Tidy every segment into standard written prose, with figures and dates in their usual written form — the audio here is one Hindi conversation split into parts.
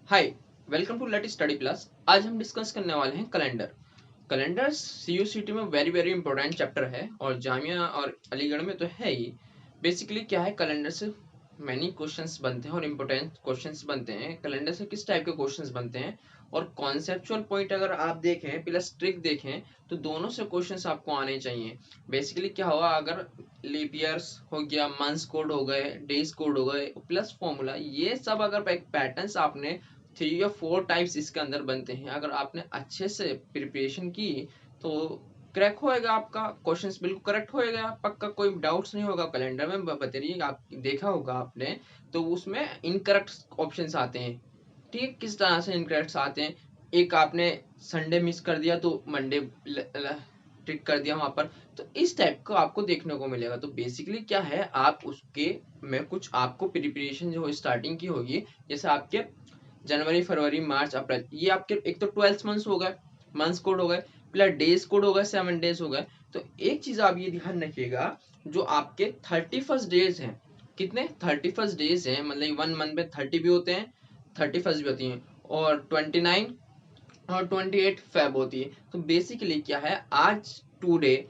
Hi, welcome to let study plus. आज हम डिस्कस करने वाले हैं कैलेंडर। कैलेंडर सीयूसीटी में वेरी वेरी इंपॉर्टेंट चैप्टर है और जामिया और अलीगढ़ में तो है ही। बेसिकली क्या है, कैलेंडर से मैनी क्वेश्चंस बनते हैं और इम्पोर्टेंट क्वेश्चंस बनते हैं। कैलेंडर से किस टाइप के क्वेश्चंस बनते हैं और कॉन्सेप्चुअल पॉइंट अगर आप देखें प्लस ट्रिक देखें तो दोनों से क्वेश्चंस आपको आने चाहिए। बेसिकली क्या हुआ, अगर लीप ईयर्स हो गया, मंथ्स कोड हो गए, डेज कोड हो गए, प्लस फॉर्मूला, ये सब अगर एक पैटर्न्स आपने 3 या 4 टाइप्स इसके अंदर बनते हैं, अगर आपने अच्छे से प्रिपरेशन की तो क्रैक होएगा, आपका क्वेश्चंस बिल्कुल करेक्ट होएगा, पक्का कोई डाउट्स नहीं होगा। कैलेंडर में बताइए, आप देखा होगा आपने, तो उसमें इनकरेक्ट ऑप्शंस आते हैं। ठीक, किस तरह से इनकरेक्ट आते हैं, एक आपने संडे मिस कर दिया तो मंडे टिक कर दिया वहां पर, तो इस टाइप का आपको देखने को मिलेगा। तो बेसिकली क्या है, आप उसके में कुछ आपको प्रिपरेशन जो स्टार्टिंग की होगी, जैसे आपके जनवरी फरवरी मार्च अप्रैल, ये आपके एक तो 12 मंथ्स हो गए, मंथ्स कोड हो गए, प्लस डेज कोड हो गए, 7 डेज हो गए। तो एक चीज आप ये ध्यान रखिएगा, जो आपके 31 डेज हैं, कितने 31 डेज हैं, मतलब 1 मंथ में 30 भी होते हैं, 31 भी होती हैं, और 29 और 28 फेब होती है। तो बेसिकली क्या है, आज टूडे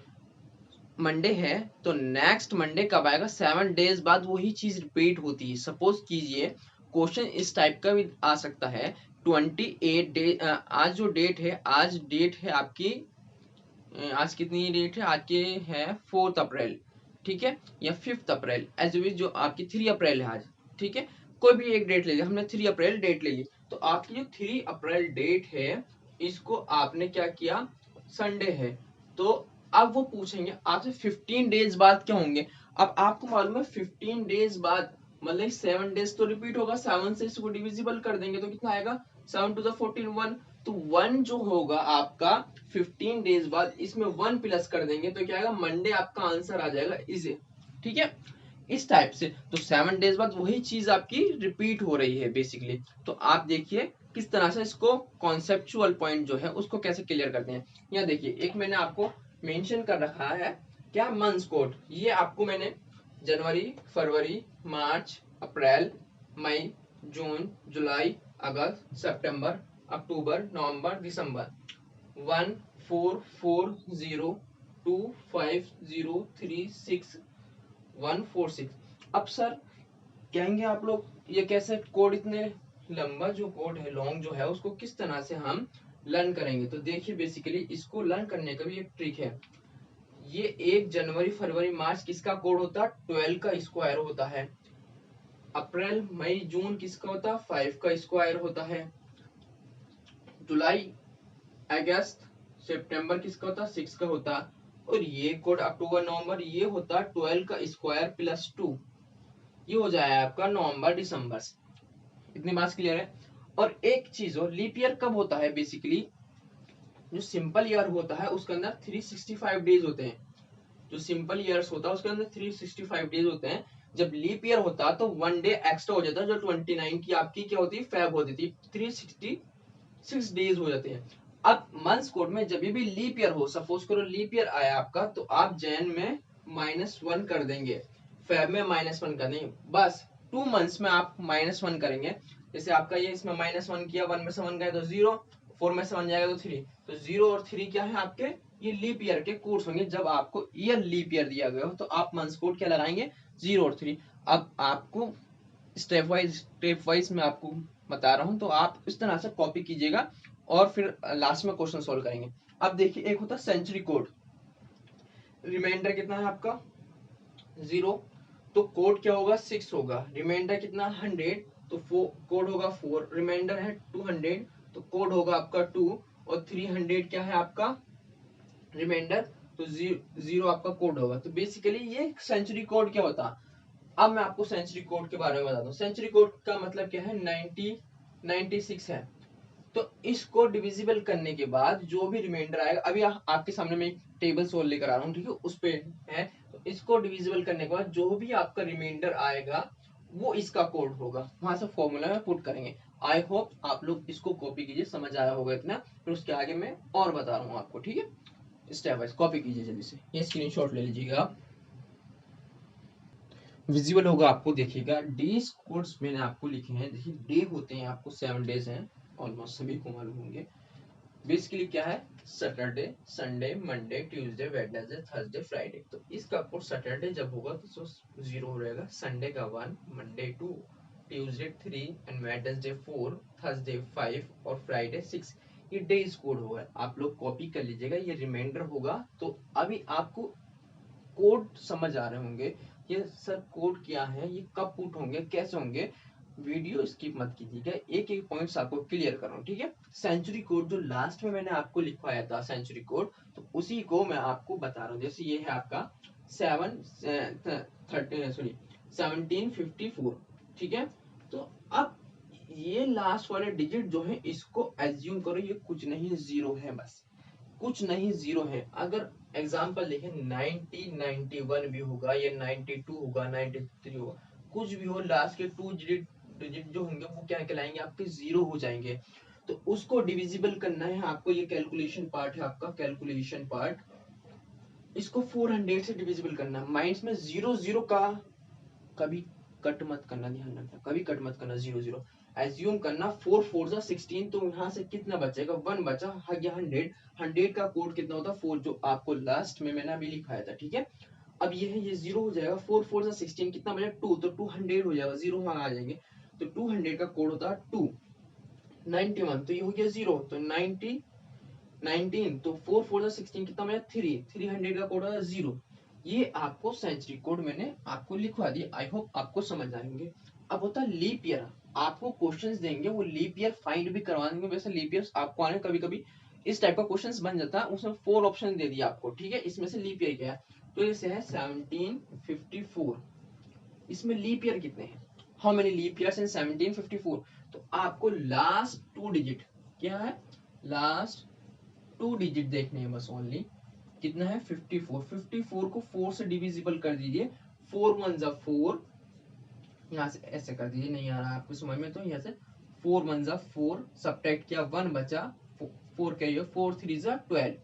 मंडे है, तो नेक्स्ट मंडे कब आएगा, 7 डेज बाद वही चीज रिपीट होती है। सपोज कीजिए क्वेश्चन इस टाइप का भी आ सकता है, 28 डे, आज जो डेट है, आज डेट है आपकी, आज कितनी डेट है, आज के है 4 अप्रैल, ठीक है, या 5 अप्रैल, एज जो आपकी 3 अप्रैल है आज, ठीक है, कोई भी एक डेट ले लिया, हमने 3 अप्रैल डेट ले ली। तो आपकी जो 3 अप्रैल डेट है, इसको आपने क्या किया, संडे है, तो अब वो पूछेंगे आपसे 15 डेज बाद क्या होंगे। अब आपको मालूम है 15 डेज बाद मतलब 7 डेज तो रिपीट होगा, 7 से इसको डिविजिबल कर देंगे तो कितना आएगा, 7 टू द 14 1। तो 1 जो होगा आपका 15 डेज बाद, इसमें 1 प्लस कर देंगे तो क्या आएगा, मंडे आपका आंसर आ जाएगा इसे, ठीक है, इस टाइप से। तो 7 डेज बाद वही चीज आपकी रिपीट हो रही है बेसिकली। तो आप देखिए किस तरह से इसको कॉन्सेप्चुअल पॉइंट जो है उसको कैसे क्लियर करते हैं। यहाँ देखिए, एक मैंने आपको मेंशन कर रखा है, क्या, मंथ्स कोड। ये आपको मैंने जनवरी फरवरी मार्च अप्रैल मई जून जुलाई अगस्त सितंबर अक्टूबर नवंबर दिसंबर, 144025036146। अब सर कहेंगे आप लोग, ये कैसे कोड, इतने लंबा जो कोड है, लॉन्ग जो है, उसको किस तरह से हम लर्न करेंगे। तो देखिए, बेसिकली इसको लर्न करने का भी एक ट्रिक है। ये 1 जनवरी फरवरी मार्च किसका कोड होता है, 12 का स्क्वायर होता है। अप्रैल मई जून किसका होता है, 5 का स्क्वायर होता है। जुलाई अगस्त सितंबर किसका होता है, 6 का होता है। और ये कोड अक्टूबर नवंबर, ये होता है 12 का स्क्वायर प्लस 2, ये हो जाएगा आपका नवंबर दिसंबर। इतनी बात क्लियर है। और एक चीज हो, लीप ईयर कब होता है, बेसिकली जो सिंपल ईयर होता है उसके अंदर 365 डेज होते हैं। जो सिंपल ईयर्स होता है उसके अंदर 365 डेज होते हैं। जब लीप ईयर होता है तो 1 डे एक्स्ट्रा हो जाता है, जो 29 की आपकी क्या होती है, फेब होती थी, 366 डेज हो जाते हैं। अब मंथ्स कोड में जब भी लीप ईयर हो, सपोज करो लीप ईयर आया आपका, तो आप जैन में -1 कर देंगे, फेब में -1 कर देंगे, बस 2 मंथ्स में आप -1 करेंगे। जैसे आपका ये इसमें -1 किया, 1 में से 1 गए तो 0, 4 में से 1 जाएगा तो 3, तो 0 और 3 क्या है आपके, ये लीप ईयर के कोड्स होंगे। जब आपको ईयर लीप ईयर दिया गया हो तो आप मंथ्स कोड क्या लगाएंगे, 0 और 3। अब आपको स्टेप वाइज मैं आपको बता रहा हूं, तो आप इस तरह से कॉपी कीजिएगा और फिर लास्ट में क्वेश्चन सॉल्व करेंगे। अब देखिए, एक होता है सेंचुरी कोड, रिमाइंडर कितना है आपका 0, तो कोड क्या होगा 6 होगा, रिमाइंडर कितना 100, तो कोड होगा 4, रिमाइंडर है 200, तो कोड होगा आपका 2, और 300 क्या है आपका रिमाइंडर, तो 0 आपका कोड होगा। तो बेसिकली ये सेंचुरी कोड क्या होता है। अब मैं आपको सेंचुरी कोड के बारे में बताता हूँ। सेंचुरी कोड का मतलब क्या है, 96 है। तो इसको डिविजिबल करने के बाद जो भी रिमाइंडर आएगा, अभी आपके सामने मैं एक टेबल सोल्व लेकर आ रहा हूँ, ठीक है, उस पे है, तो इसको डिविजिबल करने के बाद जो भी आपका रिमाइंडर आएगा वो इसका कोड होगा, वहां से फॉर्मूला में पुट करेंगे। आई होप आप लोग इसको कॉपी कीजिए, समझ आया होगा इतना, फिर उसके आगे मैं और बता रहा हूँ आपको, ठीक है। स्टेप वाइज कॉपी कीजिए जल्दी से, ये स्क्रीनशॉट ले लीजिएगा आप। विजिबल होगा आपको, देखिएगा डेज कोड्स मैंने आपको लिखे हैं। देखिए डे होते हैं आपको 7 डेज हैं, ऑलमोस्ट सभी को मालूम होंगे। बेसिकली क्या है, Saturday, Sunday, Monday, Tuesday, Wednesday, Thursday, Friday. तो इसका कोड सैटरडे जब होगा तो 0 हो रहेगा, संडे का 1, Monday 2, Tuesday 3 and Wednesday 4, Thursday 5 और फ्राइडे 6। ये डेज कोड होगा, आप लोग कॉपी कर लीजिएगा, ये रिमाइंडर होगा। तो अभी आपको कोड समझ आ रहे होंगे, ये सर कोड क्या है, ये कब पुट होंगे, कैसे होंगे। वीडियो स्किप मत कीजिएगा, एक एक पॉइंट्स आपको क्लियर कर रहा हूँ, ठीक है। सेंचुरी कोड जो लास्ट में मैंने आपको लिखवाया था सेंचुरी कोड, तो उसी को मैं आपको बता रहा हूँ। जैसे ये है आपका 1754, ठीक है। तो अब ये लास्ट वाले डिजिट जो है इसको एज्यूम करो ये कुछ नहीं जीरो है, बस कुछ नहीं जीरो है। अगर एग्जाम्पल देखें 90, 91 भी होगा, या 92 होगा, 93 होगा, कुछ भी हो, लास्ट के 2 डिजिट जो होंगे वो क्या कहलाएंगे, आपके जीरो हो जाएंगे। तो उसको डिविजिबल करना है आपको, ये कैलकुलेशन पार्ट है आपका, कैलकुलेशन पार्ट। इसको 400 से डिविजिबल करना है। माइंड्स में जीरो जीरो का कभी कट मत करना, ध्यान रखना, कभी कट मत करना, जीरो जीरो एज्यूम करना। 4 4 जा 16, तो यहाँ से कितना बचेगा, 1 बचा। या 100, 100 का कोड कितना होता है 4, जो आपको लास्ट में मैंने अभी लिखाया था, ठीक है। अब ये है, ये जीरो हो जाएगा, 4 4 जा 16, कितना बचा 2, तो 200 हो जाएगा, जीरो वहां आ जाएंगे। तो 200 का कोड होता है 2। 91, तो ये हो गया जीरो, तो 90, 19, तो 4 4 जा 16, कितना बचा 3, 300 का कोड होता है जीरो। ये आपको सेंचुरी कोड मैंने आपको लिखवा दिया, आई होप आपको समझ आएंगे। अब होता है लीप ईयर, आपको क्वेश्चंस देंगे, वो लीप ईयर फाइंड भी करवा देंगे। वैसे लीप ईयर आपको आने कभी कभी इस टाइप का क्वेश्चंस बन जाता है, उसमें 4 ऑप्शन दे दिया आपको, ठीक है। इसमें से लीप ईयर क्या है, तो जैसे है 1754, इसमें लीप ईयर कितने हैं, how many leap years in 1754। तो आपको लास्ट 2 डिजिट क्या है, लास्ट 2 डिजिट देखने हैं बस ओनली। कितना है 54, 54 को 4 से डिविजिबल कर दीजिए, 4 1 जा 4, यहाँ से ऐसे कर दीजिए, नहीं आ रहा आपको समझ में, तो यहाँ से 4 1 जा 4, सब्ट्रैक्ट किया 1 बचा, 4 कैरी, 4 3 जा 12।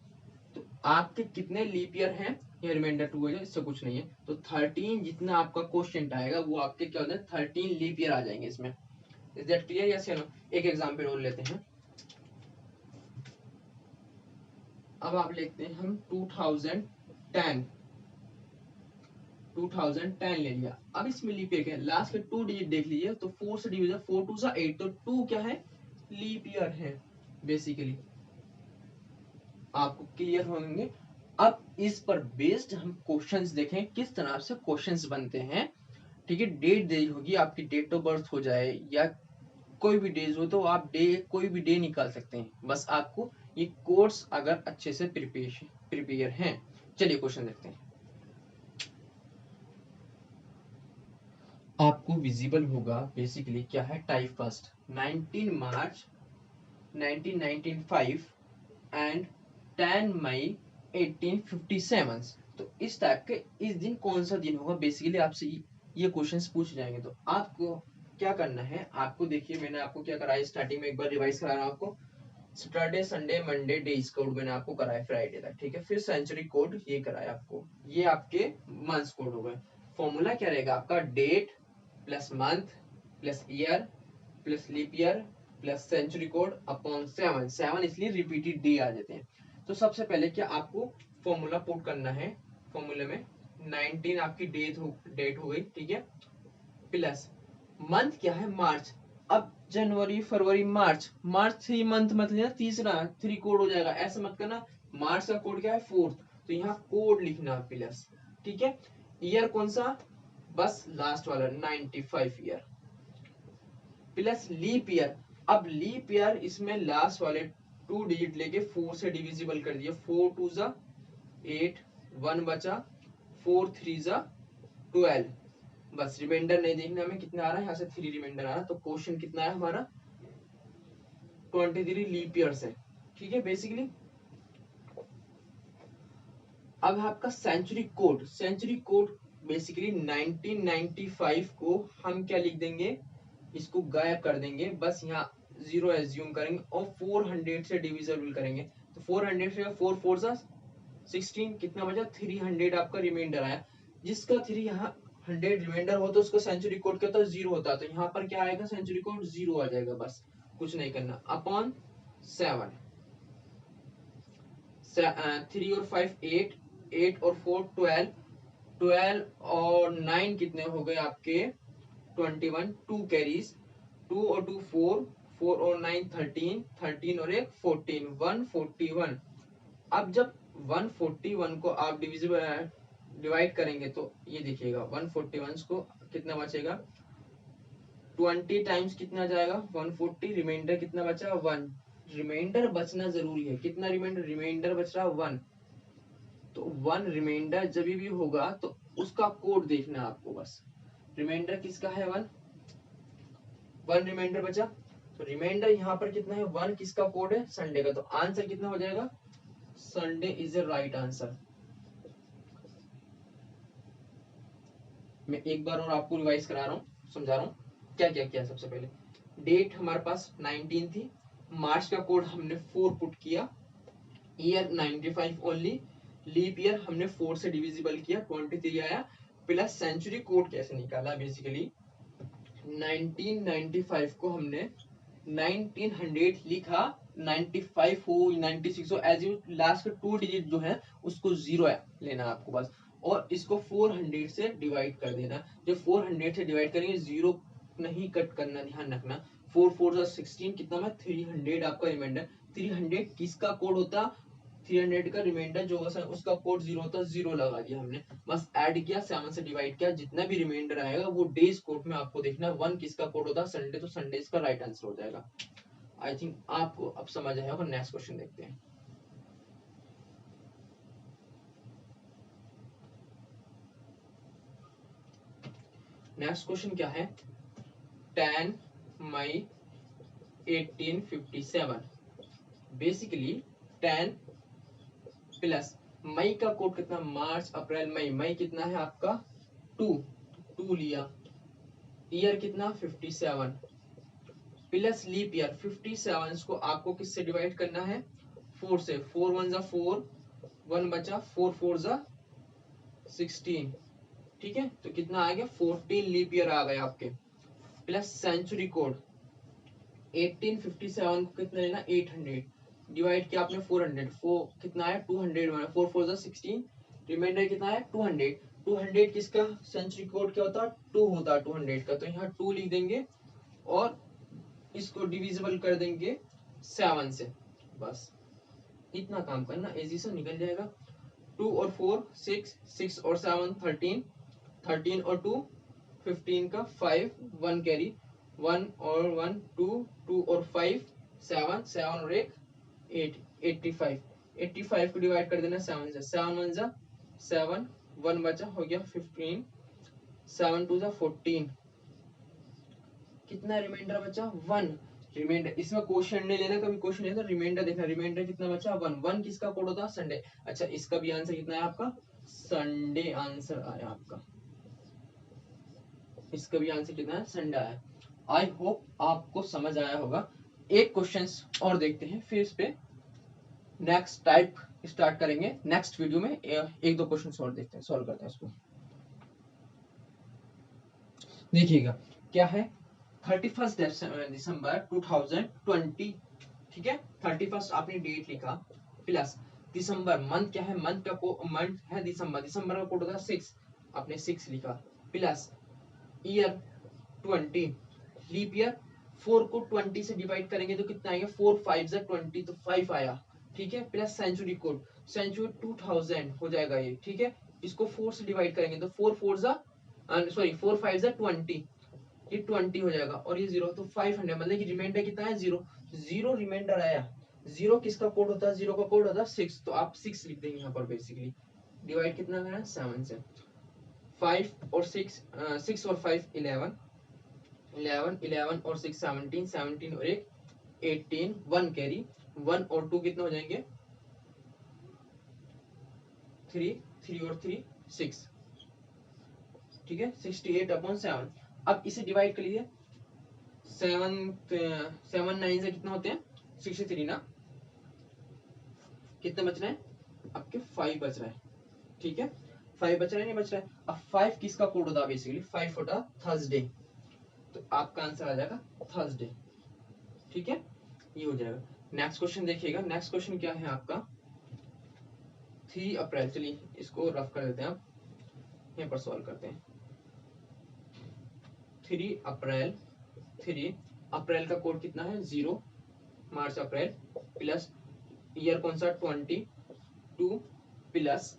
तो आपके कितने लीप ईयर हैं, ये रिमाइंडर 2 है, इससे कुछ नहीं है। तो 13 जितना आपका क्वेश्चन आएगा वो आपके क्या होते हैं, 13 लीप ईयर आ जाएंगे इसमें। इज दैट क्लियर, यस या नो। एक एग्जांपल और लेते हैं। अब आप लेते हैं हम 2010, 2010 ले लिया। अब इसमें लीप ईयर क्या है, लास्ट के 2 डिजिट देख लीजिए, तो 4 से डिविजन, 4 2 जा 8, तो 2 क्या है, लीप ईयर है बेसिकली। आपको क्लियर होंगे। अब इस पर बेस्ड हम क्वेश्चंस देखें, किस तरह से क्वेश्चंस बनते हैं, ठीक है। डेट दे होगी आपकी, डेट ऑफ बर्थ हो जाए या कोई भी डेज हो, तो आप डे, कोई भी डे निकाल सकते हैं, बस आपको ये कोर्स अगर अच्छे से प्रिपेयर हैं। चलिए क्वेश्चन देखते हैं। आपको विजिबल होगा बेसिकली क्या है, टाइप फर्स्ट 19 मार्च 1995 एंड 10 मई 1857। तो इस टाइप के, इस दिन कौन सा दिन होगा, बेसिकली आपसे ये क्वेश्चंस पूछ जाएंगे। तो आपको क्या करना है, आपको देखिए मैंने आपको क्या कराया, स्टार्टिंग में एक बार रिवाइज करा रहा हूं आपको। Saturday, Sunday, Monday days code मैंने आपको कराया फ्राइडे तक, ठीक है। फिर सेंचुरी कोड ये कराया आपको, ये आपके मंथ्स कोड हो गए। फॉर्मूला क्या रहेगा आपका, date plus month plus year plus leap year plus century code upon 7, 7 इसलिए रिपीटेड डे आ जाते हैं। तो सबसे पहले क्या आपको फॉर्मूला पुट करना है, फॉर्मूले में 19 आपकी डेट हो गई, ठीक है, प्लस मंथ क्या है, मार्च। अब जनवरी फरवरी मार्च, मार्च 3 मंथ मत लेना, तीसरा 3 कोड हो जाएगा, ऐसा मत करना। मार्च का कोड क्या है 4th, तो यहाँ कोड लिखना प्लस, ठीक है। ईयर कौन सा, बस लास्ट वाला 95 ईयर, प्लस लीप ईयर। अब लीप ईयर इसमें लास्ट वाले 2 डिजिट लेके 4 से डिविजिबल कर दिया, 4 2 जा 8, 1 बचा, 4 3 जा 12। बस रिमाइंडर नहीं देखना हमें कितना आ रहा है, यहाँ से 3 रिमाइंडर आ रहा है। तो क्वेश्चन कितना है हमारा, 23 लीप ईयर्स है, ठीक है बेसिकली। अब आपका century code, century code basically 1995 को हम क्या लिख देंगे, इसको गायब कर देंगे, बस यहाँ जीरो एज्यूम करेंगे और 400 से डिविजिबल करेंगे। तो 400 से 4 4 जा 16, कितना बचा 300, आपका रिमाइंडर आया, जिसका 3 यहाँ 100 रिमाइंडर हो तो उसका सेंचुरी कोड क्या होता है, 0 होता है। तो यहाँ पर क्या आएगा, सेंचुरी कोड 0 आ जाएगा, बस कुछ नहीं करना। अपॉन 7, 3 और 5 8, 8 और 4 12, 12 और 9 कितने हो गए आपके 21, 2 कैरीज, 2 और 2 4, 4 और 9 13, 13 और एक 14, 141। अब जब 141 को आप डिवाइड करेंगे तो ये देखिएगा 141 को कितना बचेगा, 20 टाइम्स कितना जाएगा 140, रिमाइंडर कितना बचा 1। रिमाइंडर बचना जरूरी है, कितना रिमाइंडर बच रहा 1। तो 1 रिमाइंडर जब भी होगा तो उसका कोड देखना आपको, बस रिमाइंडर किसका है 1, 1 रिमाइंडर बचा। तो रिमाइंडर यहाँ पर कितना है 1, किसका कोड है संडे का। तो आंसर कितना हो जाएगा, Sunday is a right answer. मैं एक बार और आपको रिवाइज करा रहा हूँ, समझा रहा हूँ क्या क्या किया। सबसे पहले डेट हमारे पास 19 थी, मार्च का कोड हमने 4 पुट किया, ईयर 95 ओनली, लीप ईयर हमने 4 से डिविजिबल किया 23 आया, प्लस सेंचुरी कोड कैसे निकाला। बेसिकली 1995 को हमने 1900 लिखा, 95 हो 96 हो एज यू लास्ट का 2 डिजिट जो है उसको 0 लेना आपको बस, और इसको 400 से डिवाइड कर देना। जब 400 से डिवाइड करेंगे 0 नहीं कट करना, ध्यान रखना। 4 4 16 कितना में 300 आपका रिमाइंडर। 300 किसका कोड होता, 300 का रिमाइंडर जो होगा उसका कोड 0 होता, 0 लगा दिया हमने, बस ऐड किया 7 से डिवाइड किया, जितना भी रिमाइंडर आएगा वो डेज कोड में आपको देखना। 1 किसका कोड होता संडे, तो संडे इसका राइट आंसर हो जाएगा। आई थिंक आपको अब समझ आया होगा। नेक्स्ट क्वेश्चन देखते हैं। नेक्स्ट क्वेश्चन क्या है, 10 मई 1857। बेसिकली 10 प्लस मई का कोड कितना, मार्च अप्रैल मई, मई कितना है आपका 2 लिया, ईयर कितना 57 प्लस लीप ईयर 57 को आपको किससे डिवाइड करना है 4 से। 4 1 जा 4, 1 बचा, 4 4 जा 16, ठीक है। तो कितना आ गया 14 लीप ईयर आ गया आपके, प्लस सेंचुरी कोड 1857 को कितना लेना 800, डिवाइड किया आपने 400, 4 कितना आया 200, 4 4 जा 16, रिमाइंडर कितना आया 200। 200 किसका सेंचुरी कोड क्या होता है 2 होता है 200 का, तो यहाँ 2 लिख देंगे और इसको डिविजिबल कर देंगे 7 से, बस इतना काम करना, इजी से निकल जाएगा। 2 और 4 6, 6 और 7 13, 13 और 2 15 का 5, 1 कैरी, 1 और 1 2, 2 और 5 7, 7 और एक 8, 85, 85 को डिवाइड कर देना 7 से, 7 1 जा 7, 1 बचा हो गया 15, 7 2 जा 14, कितना रिमाइंडर बचा 1। रिमाइंडर इसमें क्वेश्चन नहीं लेना, कभी क्वेश्चन लेना, रिमाइंडर देखना, रिमाइंडर कितना बचा 1। 1 किसका कोड होता संडे। अच्छा इसका भी आंसर कितना है आपका संडे आंसर आया आपका, इसका भी आंसर कितना है संडे आया। आई होप आपको समझ आया होगा। एक क्वेश्चन और देखते हैं, फिर इस पे नेक्स्ट टाइप स्टार्ट करेंगे। नेक्स्ट वीडियो में एक दो क्वेश्चन और देखते हैं, सॉल्व करते हैं इसको। देखिएगा क्या है 31 दिसंबर 2020, ठीक है। 31 आपने डेट लिखा, प्लस दिसंबर मंथ क्या है, मंथ का मंथ है दिसंबर, दिसंबर का कोड होता है 6, आपने 6 लिखा, प्लस ईयर 20, लीप ईयर 4 को 20 से डिवाइड करेंगे तो कितना आएगा 4 5 जा 20, तो 5 आया, ठीक है। प्लस सेंचुरी कोड, सेंचुरी 2000 हो जाएगा ये, ठीक है। इसको 4 से डिवाइड करेंगे तो 4 4 जा 4 5 जा 20, ये 20 हो जाएगा, और ये 0, तो 500, मतलब कि रिमाइंडर कितना है 0, 0 रिमाइंडर आया। 0 किसका कोड होता है, 0 का कोड होता है 6, तो आप 6 लिख देंगे यहाँ पर। बेसिकली डिवाइड कितना करना है 7 से, 5 और 6, 6 और 5 11, 11 11 और 6 17, 17 और एक 18, 1 कैरी, 1 और 2 कितने हो जाएंगे 3, 3 और 3 6, ठीक है। 68 अपॉन 7। अब इसे डिवाइड कर लीजिए, 7 9 से कितना होते हैं 63 ना, कितने बच रहे हैं आपके 5 बच रहे हैं, ठीक है। 5 बच रहा है नहीं बच रहा है? अब 5 किसका कोड होता है बेसिकली? 5 होता थर्सडे, तो आपका आंसर आ जाएगा थर्सडे। ठीक है, ये हो जाएगा। नेक्स्ट क्वेश्चन देखिएगा, नेक्स्ट क्वेश्चन क्या है आपका 3 अप्रैल। चलिए इसको रफ कर देते हैं, आप यहीं पर सॉल्व करते हैं। 3 अप्रैल का कोड कितना है? 0, मार्च अप्रैल प्लस ईयर कौन सा? 22 प्लस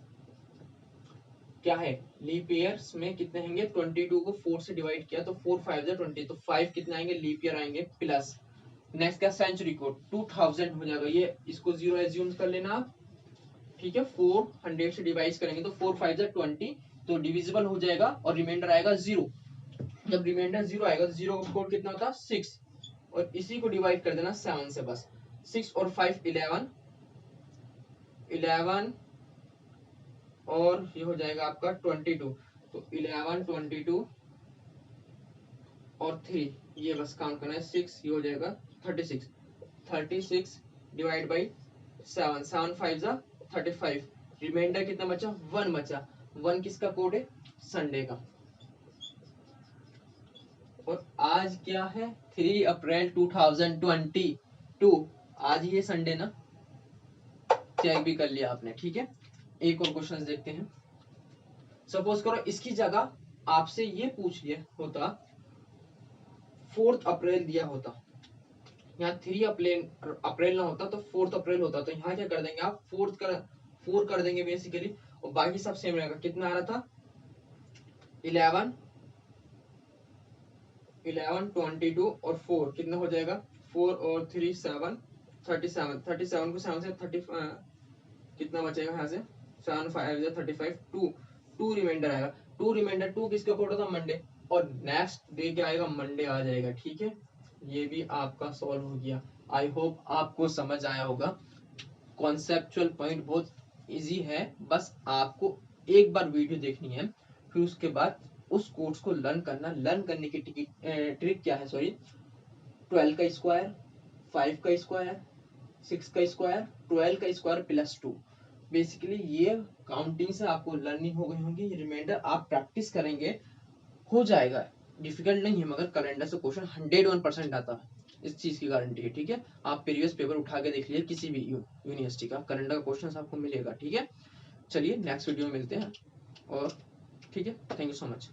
क्या है? लीप ईयर्स में कितने होंगे? 22 को 4 से डिवाइड किया तो 4 5 जा 20, तो 5 कितने आएंगे? लीप ईयर आएंगे प्लस नेक्स्ट क्या? सेंचुरी कोड 2000 हो जाएगा। ये इसको 0 एज्यूम कर लेना आप। ठीक है, 400 से डिवाइड करेंगे तो 4 5 जा 20, तो डिविजिबल हो जाएगा और रिमाइंडर आएगा 0। जब रिमाइंडर 0 आएगा तो 0 का कोड कितना होता है? 6, और इसी को डिवाइड कर देना 7 से बस। 6 और 5 11 और ये हो जाएगा आपका 22, तो 11 22 और 3 ये बस काउंट करना है 6, ये हो जाएगा 36 डिवाइड बाई 7, 7 5 जा 35, रिमाइंडर कितना बचा? 1 बचा। 1 किसका कोड है? संडे का। और आज क्या है? 3 अप्रैल 2022, आज ये संडे ना, चेक भी कर लिया आपने। ठीक है, एक और क्वेश्चन देखते हैं। सपोज करो इसकी जगह आपसे ये पूछ लिया होता 4 अप्रैल दिया होता, यहाँ 3 अप्रैल ना होता तो 4 अप्रैल होता, तो यहाँ क्या कर देंगे आप? 4 कर देंगे बेसिकली, और बाकी सब सेम रहेगा। कितना आ रहा था? 11 22 और 4 कितना हो जाएगा? 4 और 3 7, 37 को 7 से 30 कितना बचेगा यहाँ से? 7 5 35, 2 रिमाइंडर आएगा। 2 किसका कोड होता? मंडे, और नेक्स्ट डे क्या आएगा? मंडे आ जाएगा। ठीक है, ये भी आपका सॉल्व हो गया। आई होप आपको समझ आया होगा। कॉन्सेप्चुअल पॉइंट बहुत इजी है, बस आपको एक बार वीडियो देखनी है, फिर उसके बाद उस कोर्स को लर्न करना। लर्न करने की ट्रिक क्या है? सॉरी, 12 का स्क्वायर, 5 का स्क्वायर, 6 का स्क्वायर, 12 का स्क्वायर प्लस 2। बेसिकली ये काउंटिंग से आपको लर्निंग हो गई होगी। रिमाइंडर आप प्रैक्टिस करेंगे, हो जाएगा। डिफिकल्ट नहीं है, मगर कैलेंडर से क्वेश्चन 101% आता है, इस चीज की गारंटी है। ठीक है, आप प्रीवियस पेपर उठा के देख लीजिए, किसी भी यूनिवर्सिटी का कैलेंडर का क्वेश्चन आपको मिलेगा। ठीक है, चलिए नेक्स्ट वीडियो में मिलते हैं, और ठीक है, थैंक यू सो मच।